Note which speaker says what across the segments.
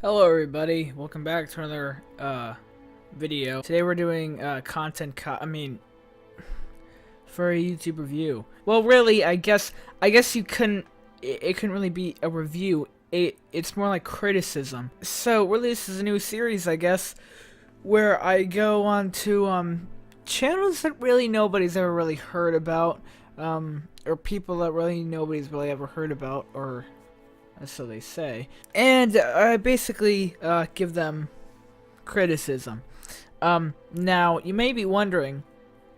Speaker 1: Hello everybody, welcome back to another video. Today we're doing for a YouTube review. Well, really, I guess you couldn't it couldn't really be a review. It's more like criticism. So, really, this is a new series, I guess, where I go on to channels that really nobody's ever really heard about, or people that really nobody's really ever heard about, or so they say, and I basically give them criticism. Now, you may be wondering,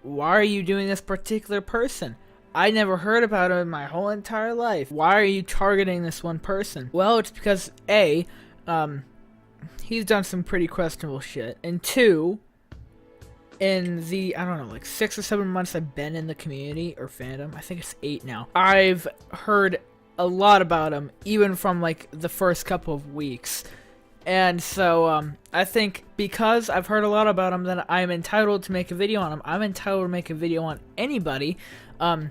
Speaker 1: why are you doing this particular person? I never heard about him in my whole entire life. Why are you targeting this one person? Well, it's because A, he's done some pretty questionable shit, and two, in the, I don't know, like 6 or 7 months I've been in the community, or fandom, I think it's 8 now, I've heard a lot about him, even from like the first couple of weeks. And so I think because I've heard a lot about him, that I'm entitled to make a video on him. I'm entitled to make a video on anybody. Now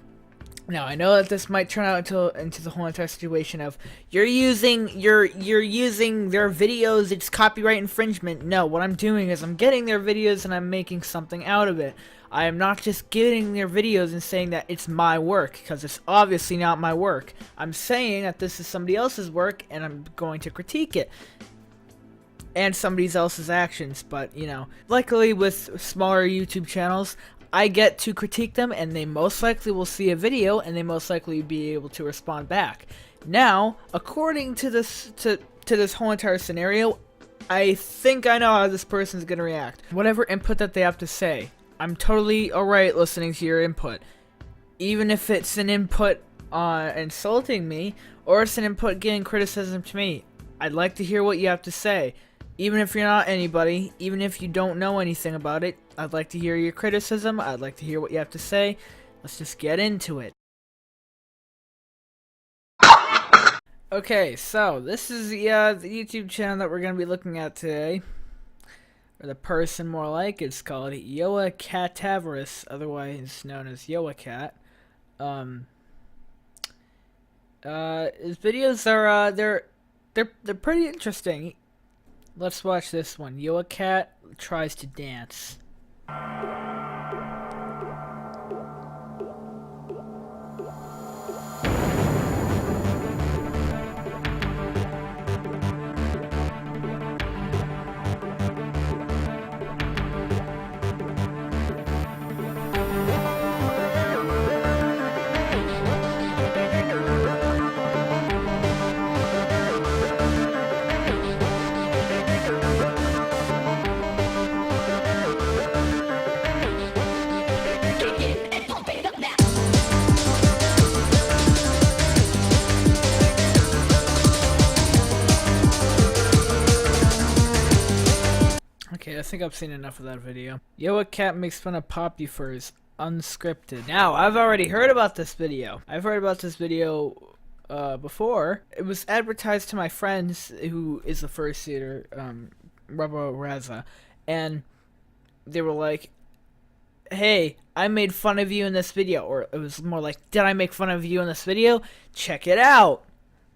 Speaker 1: I know that this might turn out into the whole entire situation of you're using their videos, it's copyright infringement. No, what I'm doing is I'm getting their videos and I'm making something out of it. I am not just getting their videos and saying that it's my work, because it's obviously not my work. I'm saying that this is somebody else's work and I'm going to critique it. And somebody else's actions, but, you know, luckily with smaller YouTube channels, I get to critique them, and they most likely will see a video, and they most likely be able to respond back. Now, according to this whole entire scenario, I think I know how this person's gonna react. Whatever input that they have to say, I'm totally alright listening to your input. Even if it's an input insulting me, or it's an input giving criticism to me, I'd like to hear what you have to say. Even if you're not anybody, even if you don't know anything about it, I'd like to hear your criticism, I'd like to hear what you have to say. Let's just get into it. Okay, so this is the YouTube channel that we're going to be looking at today. Or the person more like, it's called Yoah Cataverous, otherwise known as Yoah Cat. His videos are, they're pretty interesting. Let's watch this one. Yoah Cat tries to dance. Okay, I think I've seen enough of that video. Yoah Cat makes fun of poppy furs, unscripted. Now, I've already heard about this video. I've heard about this video before. It was advertised to my friends, who is the first theater, Rubbo Raza, and they were like, hey, I made fun of you in this video, or it was more like, did I make fun of you in this video? Check it out!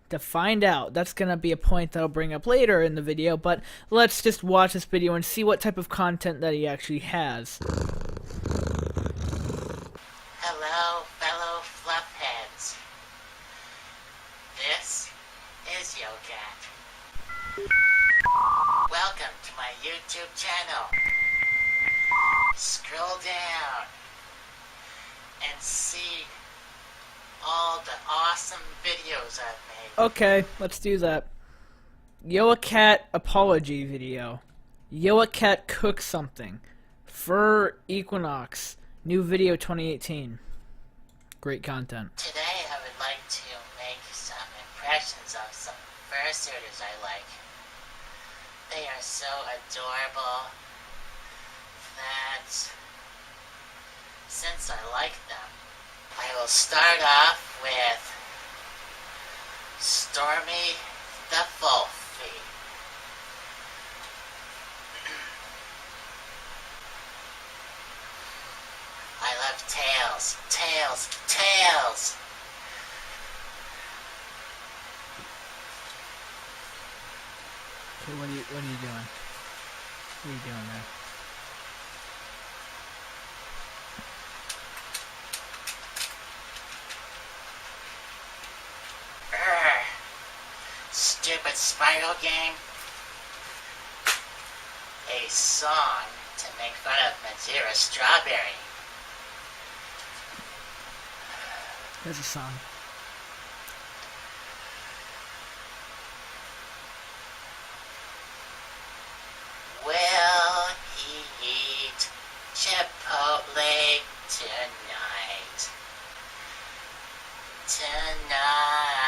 Speaker 1: To find out. That's gonna be a point that I'll bring up later in the video, but let's just watch this video and see what type of content that he actually has.
Speaker 2: Hello, fellow fluffheads. This is Yoah Cat. Welcome to my YouTube channel. Scroll down and see all the awesome videos I've made.
Speaker 1: Okay, let's do that. Yoah Cat apology video. Yoah Cat cooks something. Fur Equinox. New video 2018. Great content.
Speaker 2: Today I would like to make some impressions of some fursuiters I like. They are so adorable that since I like them, I will start off with Stormy the Wolfie. I love tails, tails, tails.
Speaker 1: Okay, what are you doing? What are you doing there?
Speaker 2: Stupid spiral game. A song to make fun of Madeira Strawberry.
Speaker 1: There's a song.
Speaker 2: Will he eat Chipotle tonight? Tonight.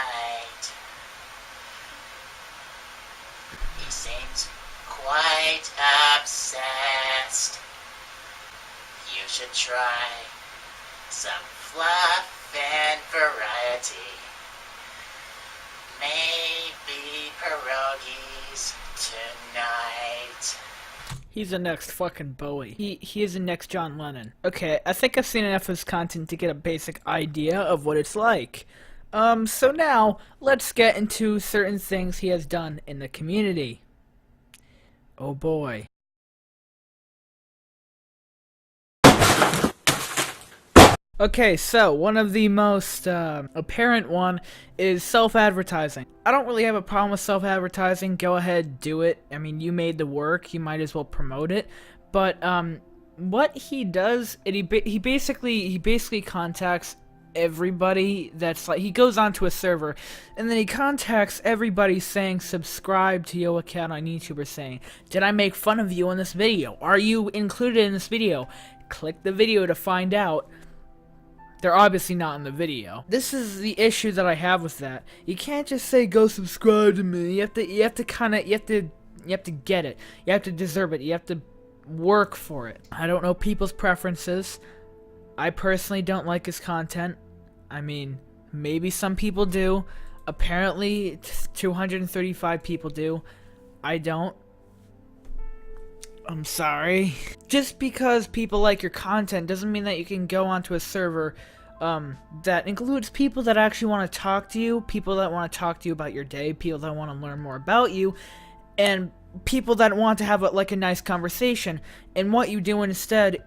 Speaker 2: He seems quite obsessed. You should try some fluff and variety. Maybe pierogies tonight.
Speaker 1: He's the next fucking Bowie. He is the next John Lennon. Okay, I think I've seen enough of his content to get a basic idea of what it's like. So now, let's get into certain things he has done in the community. Oh boy. Okay, so one of the most apparent one is self-advertising. I don't really have a problem with self-advertising. Go ahead, do it. I mean, you made the work. You might as well promote it. But what he does, he basically contacts everybody that's like, he goes onto a server and then he contacts everybody saying subscribe to Yoah Cat on YouTube, or saying, did I make fun of you in this video? Are you included in this video? Click the video to find out. They're obviously not in the video. This is the issue that I have with that. You can't just say go subscribe to me. You have to get it. You have to deserve it. You have to work for it. I don't know people's preferences. I personally don't like his content. I mean, maybe some people do. Apparently, 235 people do. I don't. I'm sorry. Just because people like your content doesn't mean that you can go onto a server that includes people that actually want to talk to you, people that want to talk to you about your day, people that want to learn more about you, and people that want to have a nice conversation. And what you do instead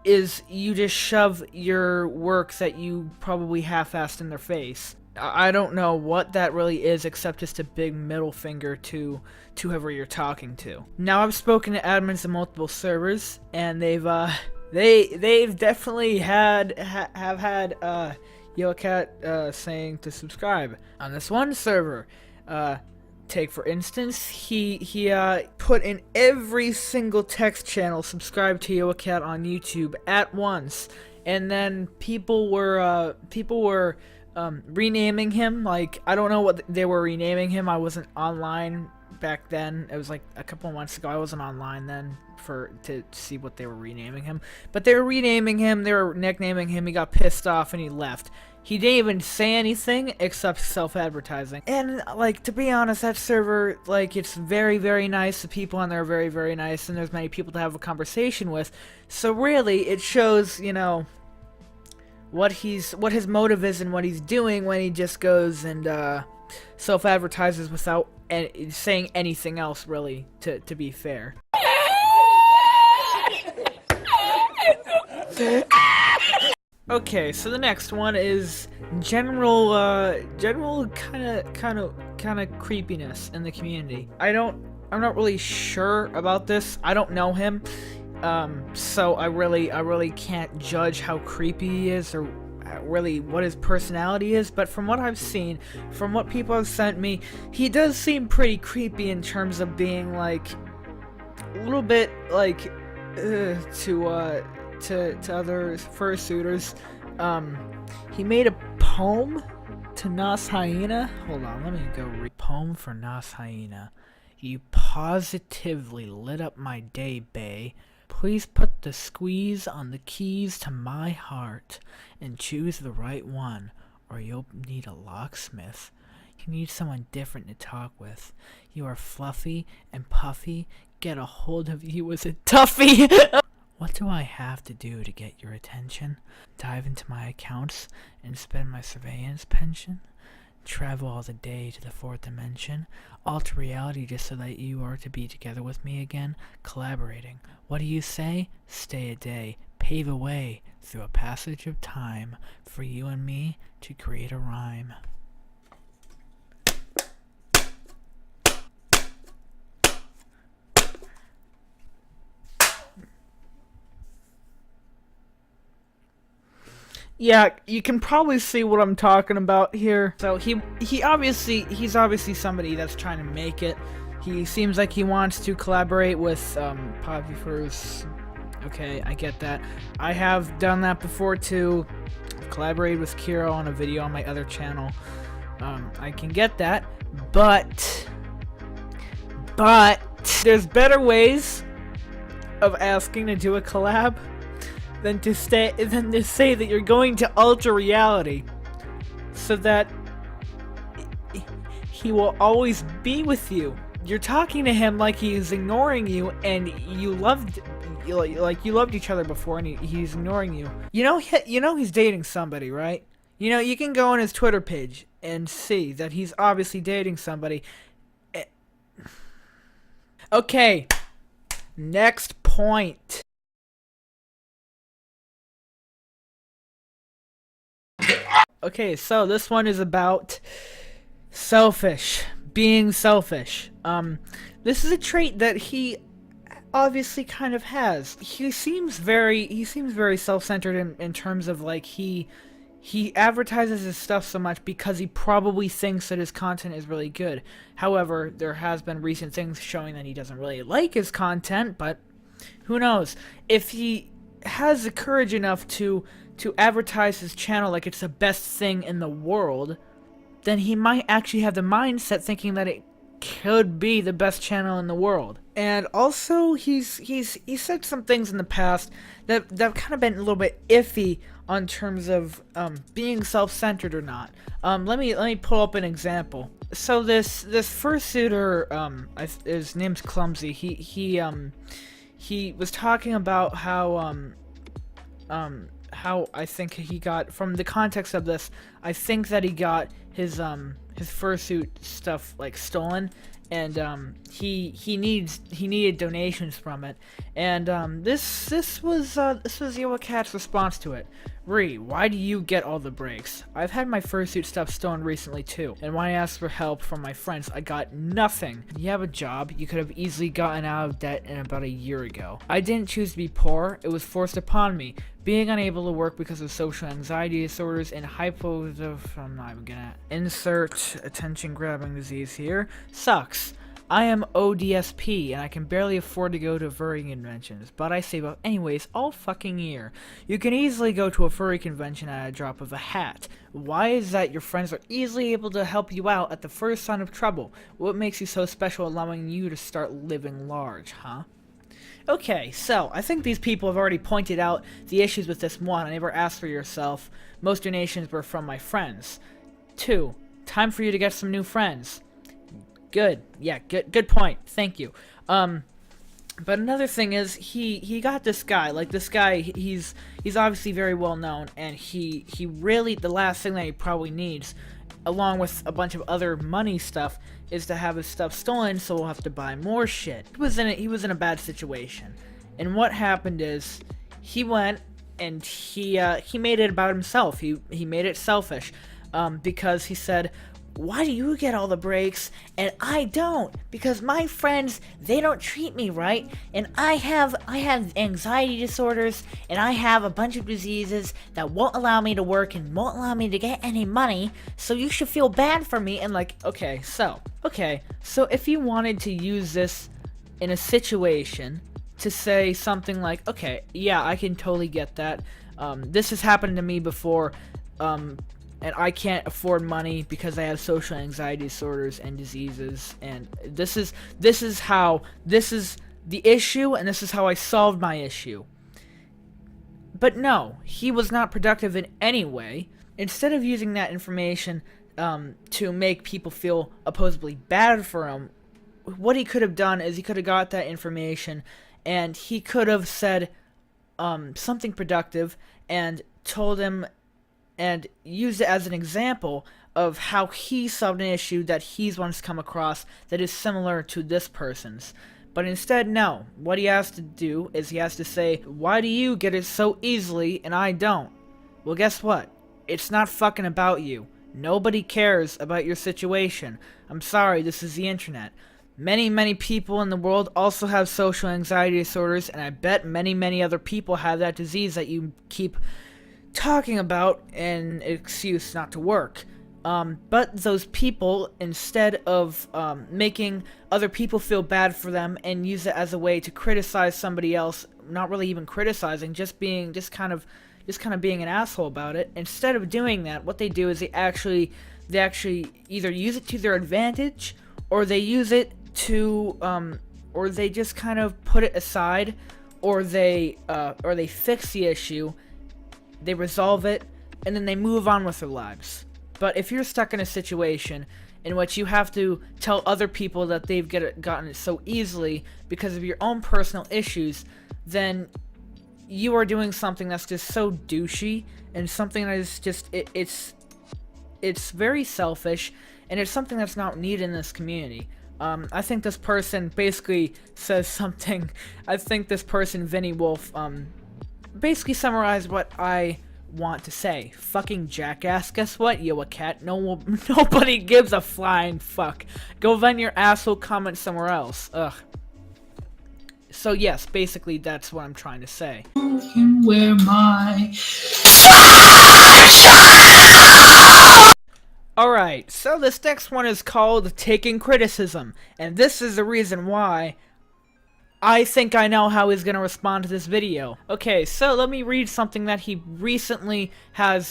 Speaker 1: is you just shove your work that you probably half-assed in their face. I don't know what that really is, except just a big middle finger to whoever you're talking to. Now, I've spoken to admins of multiple servers, and they've definitely have had Yoah Cat saying to subscribe. On this one server, take for instance, he put in every single text channel subscribe to Yoah Cat on YouTube at once, and then people were renaming him. Like, I don't know what they were renaming him. I wasn't online back then. It was like a couple of months ago. I wasn't online then to see what they were renaming him. But they were renaming him. They were nicknaming him. He got pissed off and he left. He didn't even say anything except self-advertising. And, like, to be honest, that server, like, it's very, very nice. The people on there are very, very nice, and there's many people to have a conversation with. So really, it shows, you know, what his motive is and what he's doing when he just goes and self-advertises without saying anything else, really, to be fair. Okay, so the next one is general kind of creepiness in the community. I'm not really sure about this. I don't know him. So I really can't judge how creepy he is or really what his personality is, but from what I've seen, from what people have sent me, he does seem pretty creepy in terms of being like a little bit like to other fursuiters. He made a poem to Nas Hyena. Hold on, let me go read. Poem for Nas Hyena. You positively lit up my day, bae. Please put the squeeze on the keys to my heart and choose the right one, or you'll need a locksmith. You need someone different to talk with. You are fluffy and puffy. Get a hold of you as a toughie. What do I have to do to get your attention? Dive into my accounts and spend my surveillance pension? travel all the day to the fourth dimension, alter reality just so that you are to be together with me again, collaborating. What do you say? Stay a day, pave a way through a passage of time for you and me to create a rhyme. Yeah, you can probably see what I'm talking about here. So he's obviously somebody that's trying to make it. He seems like he wants to collaborate with Poppyfurs. Okay, I get that. I have done that before too. I've collaborated with Kiro on a video on my other channel. I can get that, but there's better ways of asking to do a collab than to say that you're going to alter reality so that he will always be with you. You're talking to him like he's ignoring you, and you loved each other before, and he's ignoring you. You know he's dating somebody, right? You know, you can go on his Twitter page and see that he's obviously dating somebody. Okay, next point. Okay, so this one is about being selfish. This is a trait that he obviously kind of has. He seems very self-centered in terms of like he advertises his stuff so much because he probably thinks that his content is really good. However, there has been recent things showing that he doesn't really like his content, but who knows? If he has the courage enough to advertise his channel like it's the best thing in the world, then he might actually have the mindset thinking that it could be the best channel in the world. And also, he's said some things in the past that kind of been a little bit iffy on terms of being self-centered or not. Let me pull up an example. So this fursuiter, his name's Clumsy. He was talking about how I think he got, from the context of this, I think that he got his fursuit stuff like stolen, and he needed donations from it, and this was Yoah Cat's response to it. Why do you get all the breaks? I've had my fursuit stuff stolen recently too, and when I asked for help from my friends, I got nothing. You have a job, you could have easily gotten out of debt in about a year ago. I didn't choose to be poor, it was forced upon me. Being unable to work because of social anxiety disorders and I'm not even gonna insert attention grabbing disease here, sucks. I am ODSP, and I can barely afford to go to furry conventions, but I save up anyways all fucking year. You can easily go to a furry convention at a drop of a hat. Why is that your friends are easily able to help you out at the first sign of trouble? What makes you so special, allowing you to start living large, huh? Okay, so I think these people have already pointed out the issues with this. One, I never asked for yourself. Most donations were from my friends. 2, time for you to get some new friends. Good. Yeah, good point. Thank you. But another thing is he got this guy. Like, this guy, he's obviously very well known, and he really, the last thing that he probably needs, along with a bunch of other money stuff, is to have his stuff stolen, so we'll have to buy more shit. He was in a bad situation. And what happened is he went and he made it about himself. He made it selfish. Because he said, why do you get all the breaks and I don't? Because my friends, they don't treat me right, and I have anxiety disorders, and I have a bunch of diseases that won't allow me to work and won't allow me to get any money, so you should feel bad for me. And like, okay, so if you wanted to use this in a situation to say something like, okay, yeah, I can totally get that, this has happened to me before, and I can't afford money because I have social anxiety disorders and diseases, and this is the issue, and this is how I solved my issue. But no, he was not productive in any way. Instead of using that information to make people feel opposably bad for him, what he could have done is he could have got that information, and he could have said something productive and told him and used it as an example of how he solved an issue that he's once come across that is similar to this person's. But instead, no. What he has to do is he has to say, why do you get it so easily and I don't? Well, guess what? It's not fucking about you. Nobody cares about your situation. I'm sorry, this is the internet. Many people in the world also have social anxiety disorders, and I bet many other people have that disease that you keep talking about an excuse not to work. But those people, instead of making other people feel bad for them and use it as a way to criticize somebody else, not really even criticizing, just kind of being an asshole about it. Instead of doing that, what they do is they actually either use it to their advantage, or they use it to or they just kind of put it aside, or they fix the issue, they resolve it, and then they move on with their lives. But if you're stuck in a situation in which you have to tell other people that they've gotten it so easily because of your own personal issues, then you are doing something that's just so douchey, and something that is just it's very selfish, and it's something that's not needed in this community. I think this person basically says something. I think this person, Vinny Wolf, basically summarized what I want to say. Fucking jackass. Guess what, Yoah cat? Nobody gives a flying fuck. Go vent your asshole comment somewhere else. Ugh. So yes, basically that's what I'm trying to say.
Speaker 3: You can wear my
Speaker 1: Alright, so this next one is called Taking Criticism, and this is the reason why I think I know how he's gonna respond to this video. Okay, so let me read something that he recently has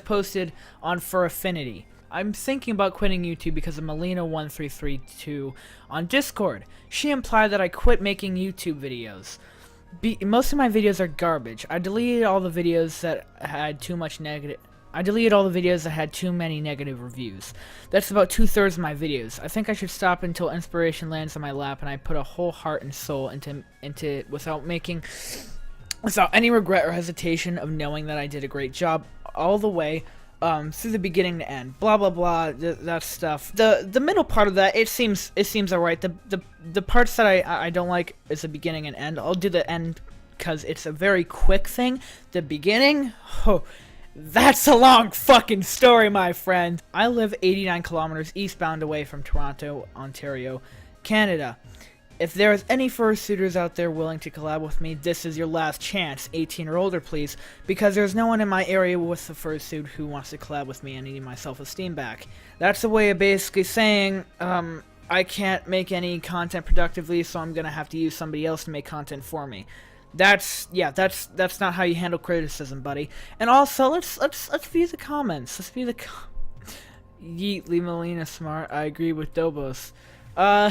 Speaker 1: posted on Furry. I'm thinking about quitting YouTube because of Melina1332 on Discord. She implied that I quit making YouTube videos. Most of my videos are garbage. I deleted all the videos that had too many negative reviews. That's about 2/3 of my videos. I think I should stop until inspiration lands on my lap and I put a whole heart and soul into without any regret or hesitation of knowing that I did a great job all the way through the beginning to end. Blah blah blah. That stuff. The middle part of that, it seems alright. The parts that I don't like is the beginning and end. I'll do the end because it's a very quick thing. The beginning, that's a long fucking story, my friend. I live 89 kilometers eastbound away from Toronto, Ontario, Canada. If there is any fursuiters out there willing to collab with me, this is your last chance, 18 or older please, because there's no one in my area with a fursuit who wants to collab with me and needing my self-esteem back. That's a way of basically saying, I can't make any content productively, so I'm gonna have to use somebody else to make content for me. That's not how you handle criticism, buddy. And also, let's view the comments. Let's view the Yeet, leave Melina smart. I agree with Dobos.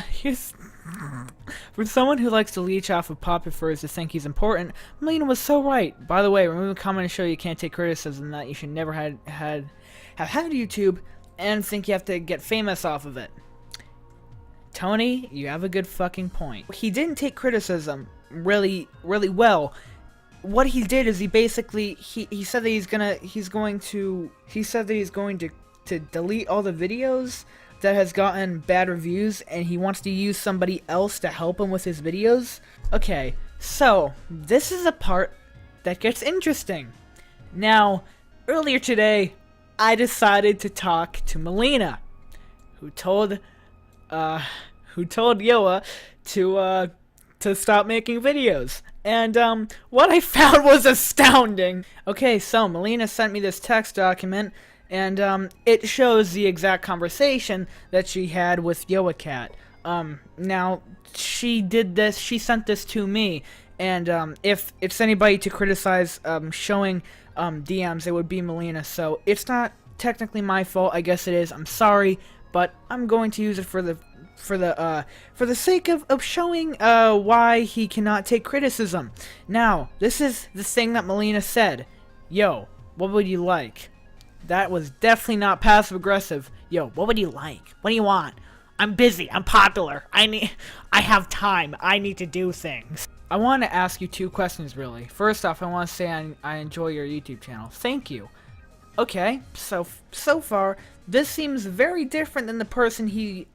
Speaker 1: Here's for someone who likes to leech off of pop furs to think he's important, Melina was so right. By the way, remove a comment and show you can't take criticism, that you should never have had YouTube and think you have to get famous off of it. Tony, you have a good fucking point. He didn't take criticism really well. What he did is he basically he said that he's going to delete all the videos that has gotten bad reviews, and he wants to use somebody else to help him with his videos. Okay, so this is a part that gets interesting. Now, earlier today, I decided to talk to Melina, who told Yoah to stop making videos. And what I found was astounding. Okay, so Melina sent me this text document, and it shows the exact conversation that she had with Yoah Cat. Now she sent this to me, and if it's anybody to criticize showing DMs, it would be Melina. So it's not technically my fault. I guess it is. I'm sorry, but I'm going to use it for the sake of showing why he cannot take criticism. Now, this is the thing that Melina said. Yo, what would you like? That was definitely not passive aggressive. Yo, what would you like? What do you want? I'm busy. I'm popular. I have time. I need to do things. I want to ask you two questions, really. First off, I want to say I enjoy your YouTube channel. Thank you. Okay, so far, this seems very different than the person he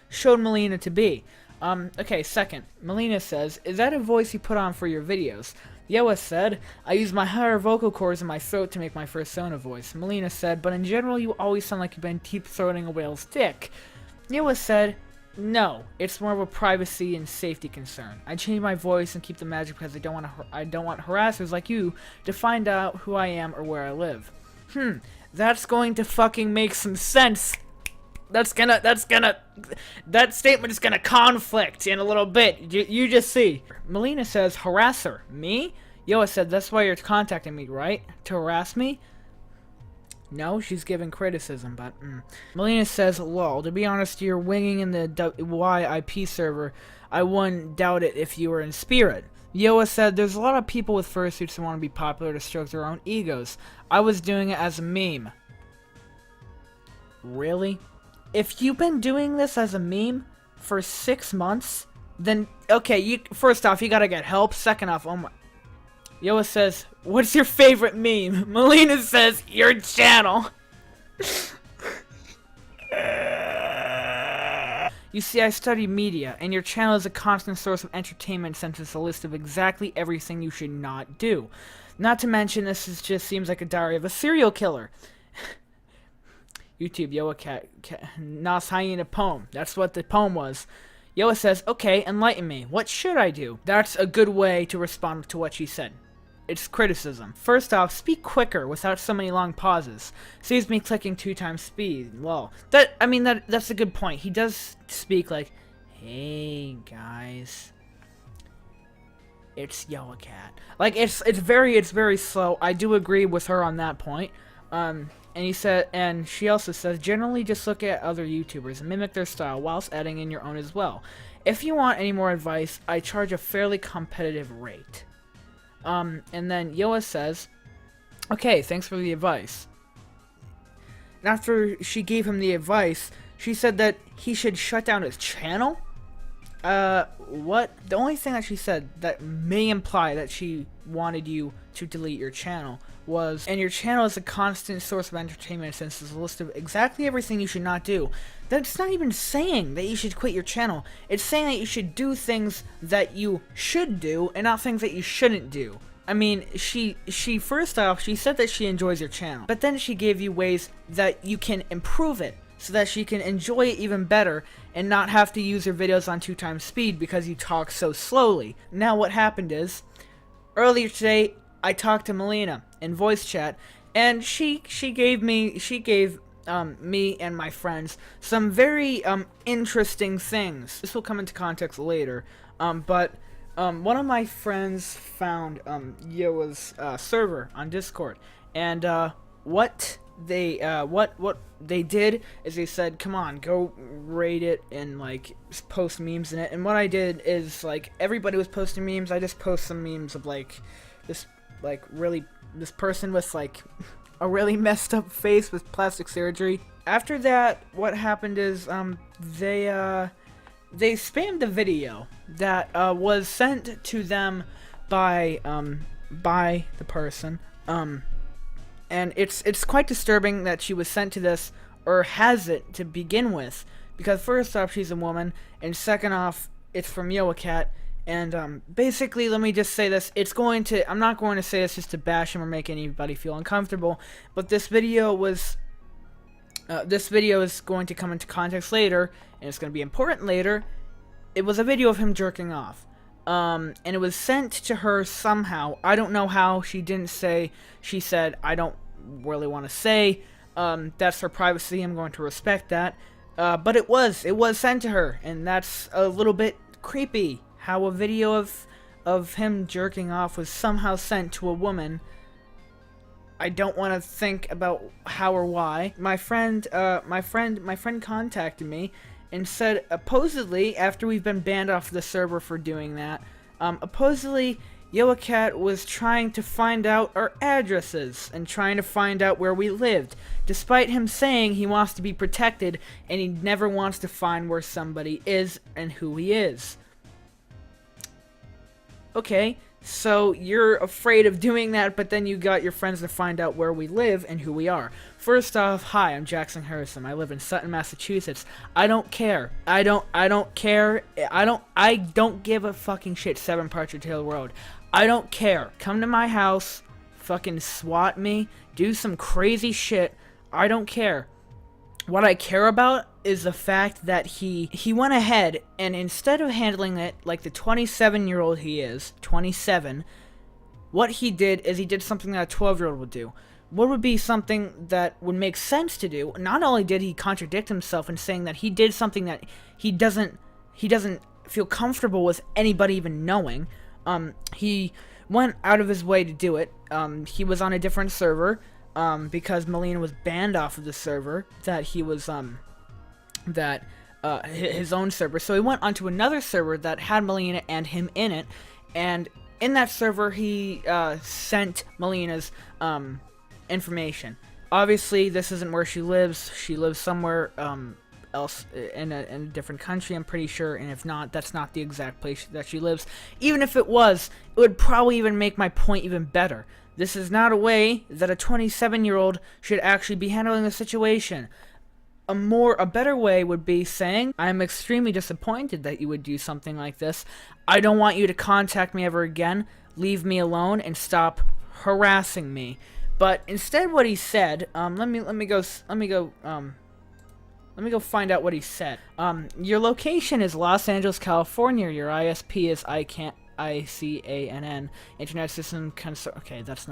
Speaker 1: showed Melina to be. Okay, second, Melina says, is that a voice you put on for your videos? Yoah said, I use my higher vocal cords in my throat to make my persona voice. Melina said, but in general you always sound like you've been deep-throating a whale's dick. Yoah said, no, it's more of a privacy and safety concern. I change my voice and keep the magic because I don't want harassers like you to find out who I am or where I live. That's going to fucking make some sense. That statement is gonna conflict in a little bit. You just see. Melina says, harasser. Me? Yoah said, that's why you're contacting me, right? To harass me? No, she's giving criticism, but Melina says, lol, to be honest, you're winging in the YIP server. I wouldn't doubt it if you were in spirit. Yoah said, there's a lot of people with fursuits who want to be popular to stroke their own egos. I was doing it as a meme. Really? If you've been doing this as a meme for 6 months, then, okay, first off, you gotta get help. Second off, oh my... Yoah says, what's your favorite meme? Melina says, your channel. You see, I study media, and your channel is a constant source of entertainment since it's a list of exactly everything you should not do. Not to mention, just seems like a diary of a serial killer. YouTube, Yoah Cat, Nas Hyena poem. That's what the poem was. Yoah says, okay, enlighten me. What should I do? That's a good way to respond to what she said. It's criticism. First off, speak quicker without so many long pauses. Saves me clicking 2 times speed. Lol. That's a good point. He does speak like, hey guys, it's Yoah Cat. Like it's very slow. I do agree with her on that point. And she also says, generally just look at other YouTubers and mimic their style whilst adding in your own as well. If you want any more advice, I charge a fairly competitive rate. And then Yoah says, okay, thanks for the advice. And after she gave him the advice, she said that he should shut down his channel? What? The only thing that she said that may imply that she wanted you to delete your channel was, and your channel is a constant source of entertainment since there's a list of exactly everything you should not do. That's not even saying that you should quit your channel. It's saying that you should do things that you should do and not things that you shouldn't do. I mean, she first off, she said that she enjoys your channel, but then she gave you ways that you can improve it so that she can enjoy it even better and not have to use your videos on 2 times speed because you talk so slowly. Now what happened is, earlier today, I talked to Melina in voice chat, and she gave me and my friends some very interesting things. This will come into context later, but one of my friends found Yoah's server on Discord, and what they did is they said, come on, go raid it and like post memes in it. And what I did is, like, everybody was posting memes, I just post some memes of like this person with like a really messed up face with plastic surgery. After that, what happened is they spammed a video that was sent to them by the person, and it's quite disturbing that she was sent to this, or has it to begin with, because first off, she's a woman, and second off, it's from Yoah Cat. And basically, let me just say this, I'm not going to say this just to bash him or make anybody feel uncomfortable, but this video is going to come into context later, and it's going to be important later. It was a video of him jerking off, and it was sent to her somehow. I don't know how. She said, I don't really want to say, that's her privacy, I'm going to respect that, but it was sent to her, and that's a little bit creepy. How a video of him jerking off was somehow sent to a woman. I don't want to think about how or why. My friend contacted me and said, supposedly, after we've been banned off the server for doing that, supposedly Yoah Cat was trying to find out our addresses and trying to find out where we lived, despite him saying he wants to be protected and he never wants to find where somebody is and who he is. Okay, So you're afraid of doing that, but then you got your friends to find out where we live and who we are. First off, hi, I'm Jackson Harrison. I live in Sutton, Massachusetts. I don't care. I don't care. I don't give a fucking shit. 7 Partridge Hill Road. I don't care. Come to my house, fucking swat me, do some crazy shit. I don't care. What I care about is the fact that he went ahead and instead of handling it like the 27-year-old he is, 27, what he did is he did something that a 12-year-old would do. What would be something that would make sense to do? Not only did he contradict himself in saying that he did something that he doesn't feel comfortable with anybody even knowing. He went out of his way to do it. He was on a different server. Because Melina was banned off of the server that he was, his own server. So he went onto another server that had Melina and him in it, and in that server he, sent Melina's, information. Obviously, this isn't where she lives. She lives somewhere, else in a different country, I'm pretty sure, and if not, that's not the exact place that she lives. Even if it was, it would probably even make my point even better. This is not a way that a 27-year-old should actually be handling the situation. A better way would be saying, I'm extremely disappointed that you would do something like this. I don't want you to contact me ever again. Leave me alone and stop harassing me. But instead what he said, let me go find out what he said. Your location is Los Angeles, California. Your ISP is ICANN. Internet system okay, that's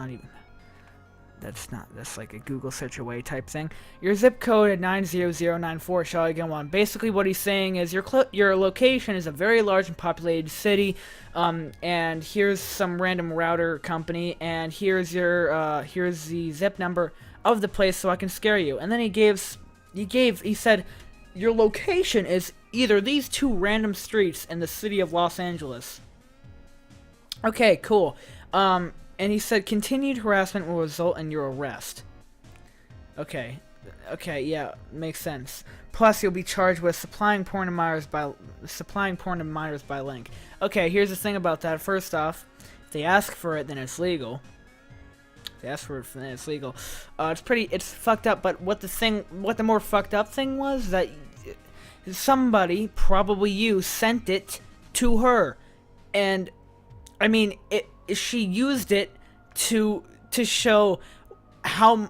Speaker 1: like a Google search away type thing. Your zip code at 90094. Shall I go on? Basically what he's saying is your location is a very large and populated city, and here's some random router company, and here's the zip number of the place so I can scare you. And then he said your location is either these 2 random streets in the city of Los Angeles. Okay, cool. And he said continued harassment will result in your arrest. Okay, yeah, makes sense. Plus, you'll be charged with supplying porn to minors by link. Okay, here's the thing about that. First off, if they ask for it, then it's legal. If they ask for it, then it's legal. It's fucked up. But what the more fucked up thing was that somebody, probably you, sent it to her, and I mean, she used it to show how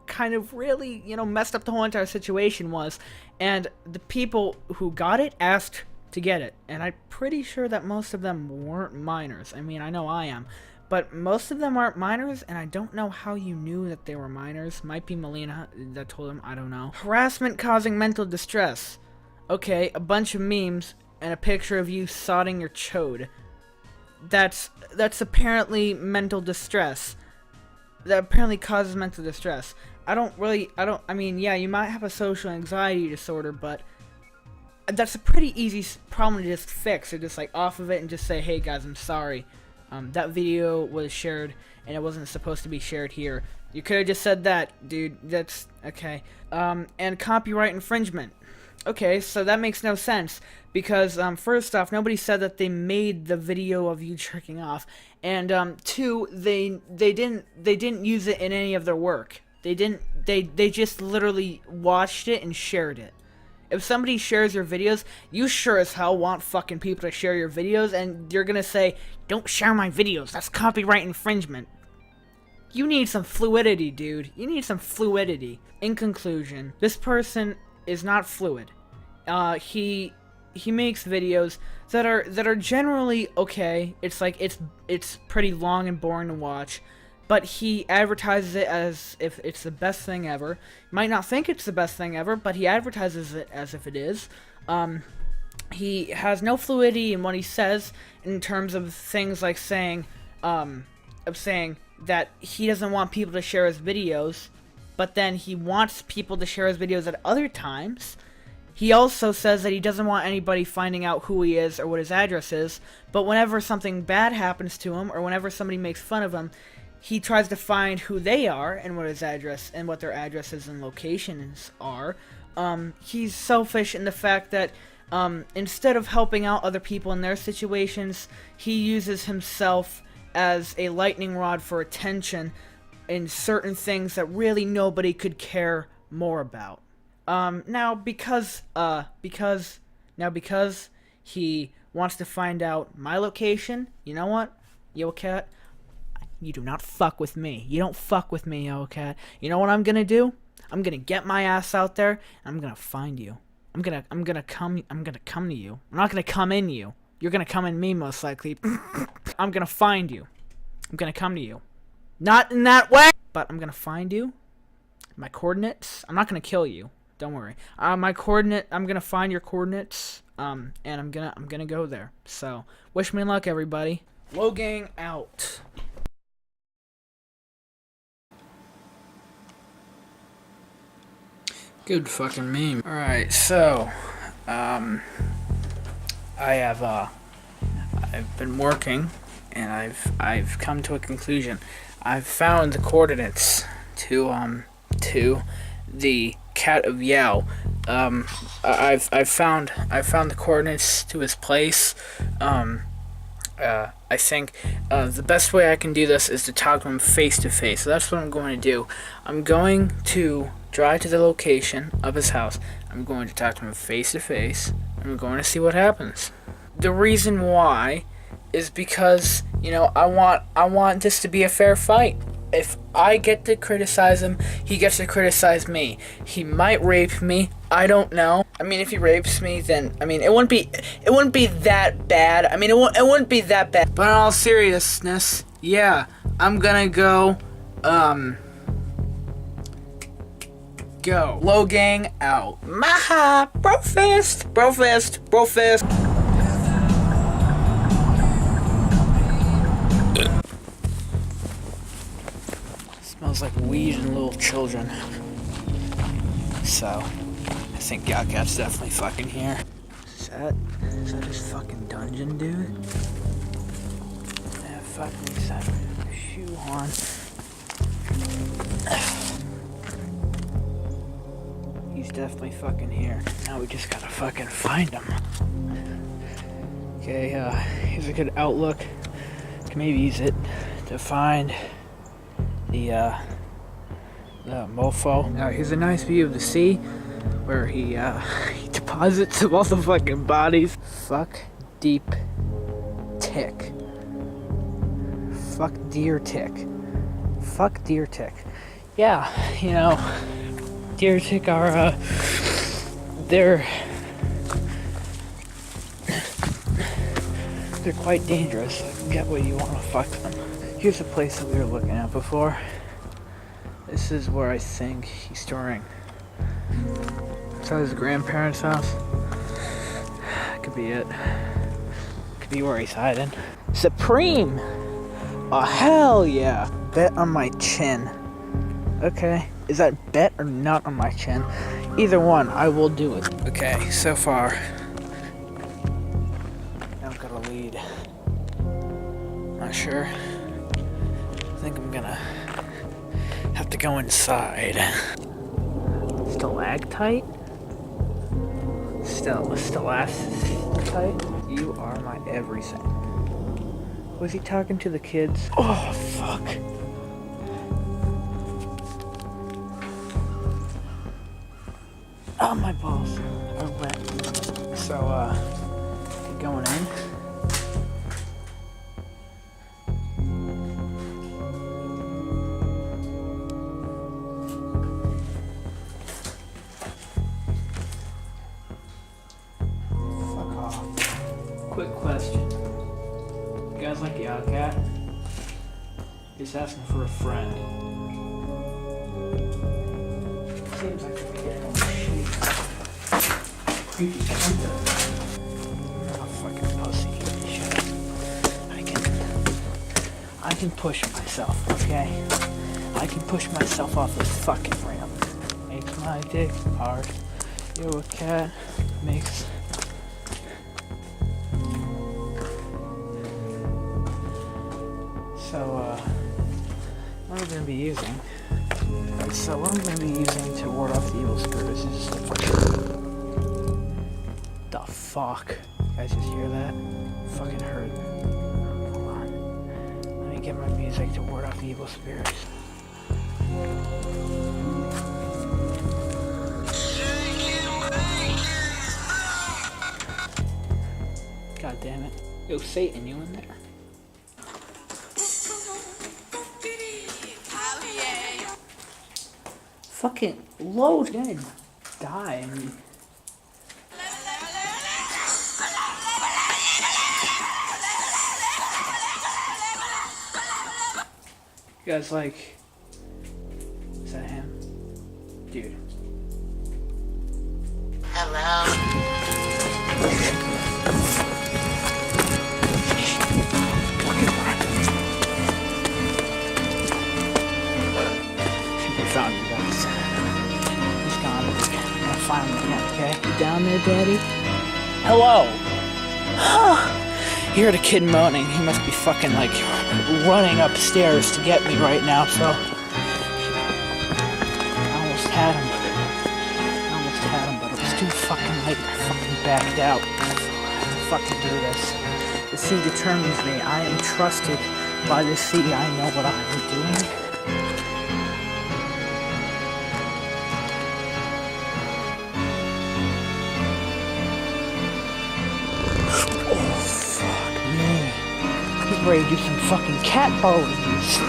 Speaker 1: kind of really, messed up the whole entire situation was, and the people who got it asked to get it, and I'm pretty sure that most of them weren't minors. I mean, I know I am, but most of them aren't minors, and I don't know how you knew that they were minors. Might be Melina that told him, I don't know. Harassment causing mental distress. Okay, a bunch of memes and a picture of you sodding your chode. That's apparently mental distress. That apparently causes mental distress. I mean, yeah, you might have a social anxiety disorder, but that's a pretty easy problem to just fix, or just like off of it and just say, hey guys, I'm sorry. That video was shared and it wasn't supposed to be shared here. You could have just said that, dude. That's okay. And copyright infringement. Okay, so that makes no sense, because first off, nobody said that they made the video of you jerking off, and 2, they didn't use it in any of their work. They just literally watched it and shared it. If somebody shares your videos, you sure as hell want fucking people to share your videos, and you're gonna say, don't share my videos, that's copyright infringement. You need some fluidity, dude. You need some fluidity. In conclusion, this person is not fluid. He makes videos that are generally okay. It's like it's pretty long and boring to watch, but he advertises it as if it's the best thing ever. Might not think it's the best thing ever, but he advertises it as if it is. He has no fluidity in what he says in terms of things like saying that he doesn't want people to share his videos, but then he wants people to share his videos at other times. He also says that he doesn't want anybody finding out who he is or what his address is, but whenever something bad happens to him, or whenever somebody makes fun of him, he tries to find who they are and what his address and what their addresses and locations are. He's selfish in the fact that Instead of helping out other people in their situations, he uses himself as a lightning rod for attention in certain things that really nobody could care more about. Now because he wants to find out my location, you know what, Yoah Cat? You do not fuck with me. You don't fuck with me, Yoah Cat. You know what I'm gonna do? I'm gonna get my ass out there, and I'm gonna find you. I'm gonna come to you. I'm not gonna come in you. You're gonna come in me, most likely. I'm gonna find you. I'm gonna come to you. Not in that way, but I'm gonna find you. My coordinates. I'm not gonna kill you. Don't worry. My coordinate. I'm gonna find your coordinates. And I'm gonna go there. So, wish me luck, everybody. Low gang out. Good fucking meme. Alright, so, I've been working, and I've come to a conclusion. I've found the coordinates to the cat of Yoah. I've found the coordinates to his place. I think the best way I can do this is to talk to him face to face. So that's what I'm going to do. I'm going to drive to the location of his house. I'm going to talk to him face to face. I'm going to see what happens. The reason why is because, you know, I want this to be a fair fight. If I get to criticize him, he gets to criticize me. He might rape me. I don't know. I mean, if he rapes me, then I mean, it wouldn't be that bad. I mean, it wouldn't be that bad. But in all seriousness, yeah, I'm gonna go. Go. Low gang out. Maha, brofist. Smells like weed and little children. So, I think Yoah Cat's definitely fucking here. Is that his fucking dungeon, dude? Yeah, fucking shoehorn. He's definitely fucking here. Now we just gotta fucking find him. Okay, here's a good outlook. Can maybe use it to find the mofo. Now here's a nice view of the sea where he deposits of all the fucking bodies. Fuck deep tick. Fuck deer tick. Fuck deer tick. Yeah, you know, deer tick are they're quite dangerous. I can get what you want to fuck them. Here's a place that we were looking at before. This is where I think he's storing. Is that his grandparents' house? Could be it. Could be where he's hiding. Supreme! Oh, hell yeah! Bet on my chin. Okay. Is that bet or not on my chin? Either one, I will do it. Okay, so far, I've got a lead. Not sure. I think I'm gonna have to go inside. Stalactite? Stalactite? You are my everything. Was he talking to the kids? Oh, fuck. Oh, my balls are wet. So, going in. Quick question. You guys like Yoah Cat? Just asking for a friend. Seems like we're getting on the sheet. Creepy cunt. Oh, fucking pussy. Shut up. I can push myself, okay? I can push myself off this fucking ramp. Makes my dick hard. Yoah Cat makes... So, what I'm going to be using, to ward off the evil spirits is the Oh fuck. You guys just hear that? Fucking hurt. Hold on. Let me get my music to ward off the evil spirits. God damn it. Yo, Satan, you in there? Fucking load. You're gonna die. I mean. You guys like. Is that him? Dude.
Speaker 2: Hello?
Speaker 1: We found you guys. He's gone. I'm gonna find him again, okay? You down there, Daddy? Hello! You heard a kid moaning. He must be fucking like running upstairs to get me right now, so. I almost had him, but it was too fucking late. I fucking backed out. I have to fucking do this. The sea determines me. I am trusted by the sea. I know what I'm doing. Oh, fuck me. He's ready to do some fucking cat poses.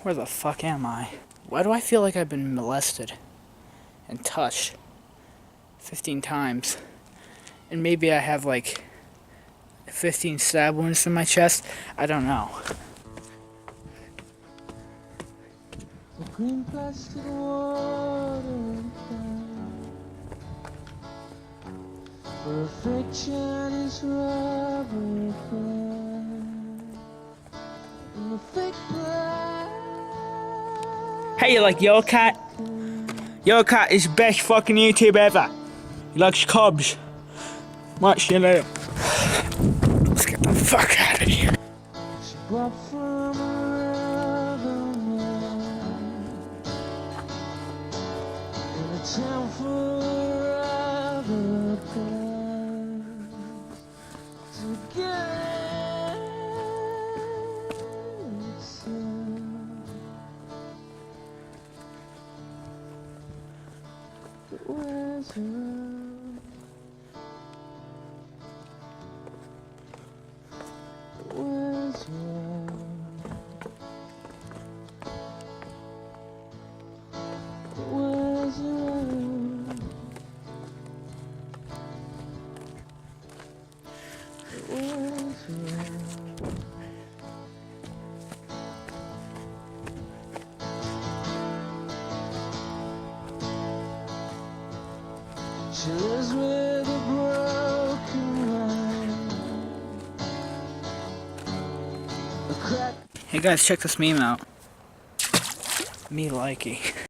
Speaker 1: Where the fuck am I? Why do I feel like I've been molested and touched 15 times? And maybe I have like 15 stab wounds in my chest? I don't know. Green plastic water perfection is rubber Hey, you like Yoah Cat? Yoah Cat is the best fucking YouTube ever. He likes cubs. Watch you later. Let's get the fuck out of here. She lives with a broken line. Hey guys, check this meme out. Me likey.